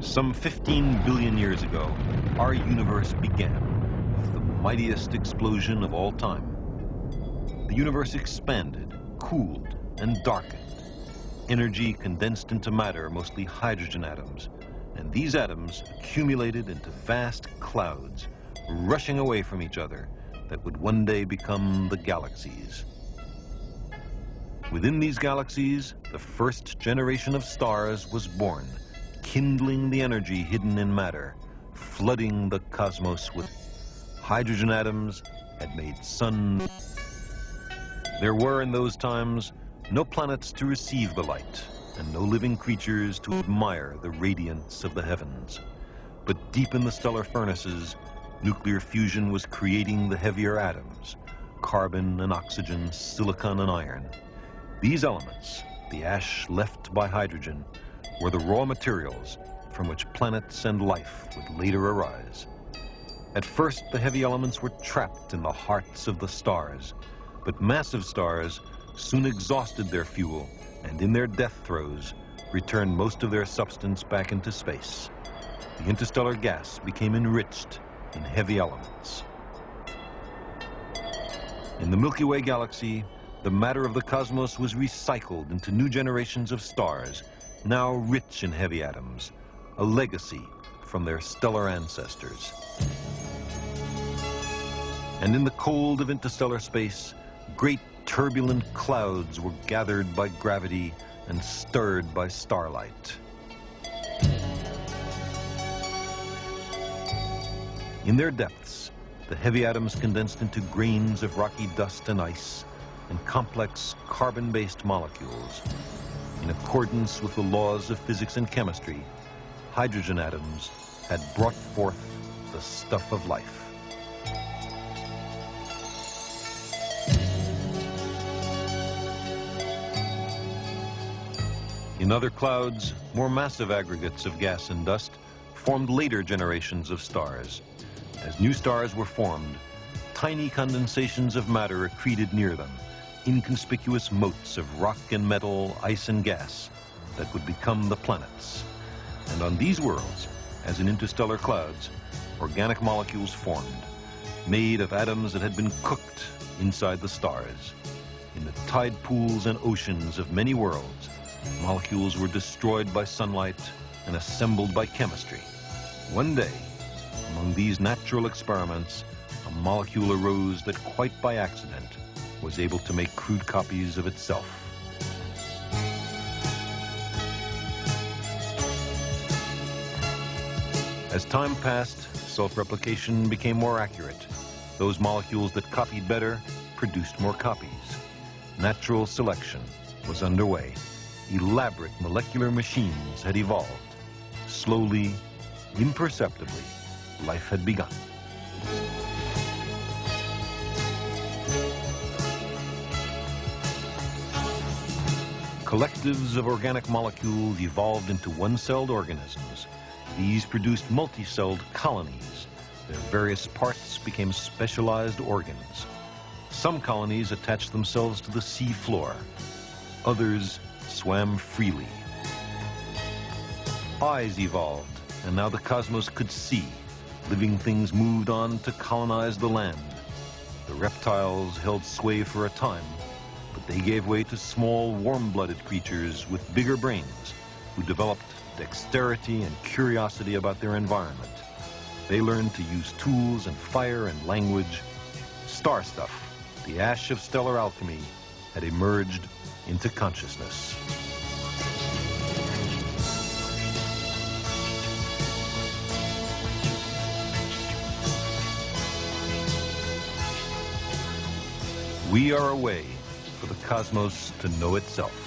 Some 15 billion years ago, our universe began with the mightiest explosion of all time. The universe expanded, cooled, and darkened. Energy condensed into matter, mostly hydrogen atoms, and these atoms accumulated into vast clouds, rushing away from each other, that would one day become the galaxies. Within these galaxies, the first generation of stars was born, kindling the energy hidden in matter, flooding the cosmos with hydrogen atoms had made sun. There were in those times no planets to receive the light and no living creatures to admire the radiance of the heavens. But deep in the stellar furnaces, nuclear fusion was creating the heavier atoms, carbon and oxygen, silicon and iron. These elements, the ash left by hydrogen, were the raw materials from which planets and life would later arise. At first, the heavy elements were trapped in the hearts of the stars, but massive stars soon exhausted their fuel and in their death throes returned most of their substance back into space. The interstellar gas became enriched in heavy elements. In the Milky Way galaxy, the matter of the cosmos was recycled into new generations of stars, now rich in heavy atoms, a legacy from their stellar ancestors. And in the cold of interstellar space, great turbulent clouds were gathered by gravity and stirred by starlight. In their depths, the heavy atoms condensed into grains of rocky dust and ice and complex carbon-based molecules. In accordance with the laws of physics and chemistry, hydrogen atoms had brought forth the stuff of life. In other clouds, more massive aggregates of gas and dust formed later generations of stars. As new stars were formed, tiny condensations of matter accreted near them, inconspicuous motes of rock and metal, ice and gas that would become the planets. And on these worlds, as in interstellar clouds, organic molecules formed, made of atoms that had been cooked inside the stars. In the tide pools and oceans of many worlds, molecules were destroyed by sunlight and assembled by chemistry. One day, among these natural experiments, a molecule arose that quite by accident was able to make crude copies of itself. As time passed, self-replication became more accurate. Those molecules that copied better produced more copies. Natural selection was underway. Elaborate molecular machines had evolved. Slowly, imperceptibly, life had begun. Collectives of organic molecules evolved into one-celled organisms. These produced multi-celled colonies. Their various parts became specialized organs. Some colonies attached themselves to the sea floor. Others swam freely. Eyes evolved, and now the cosmos could see. Living things moved on to colonize the land. The reptiles held sway for a time, but they gave way to small, warm-blooded creatures with bigger brains who developed dexterity and curiosity about their environment. They learned to use tools and fire and language. Star stuff, the ash of stellar alchemy, had emerged into consciousness. We are a way for the cosmos to know itself.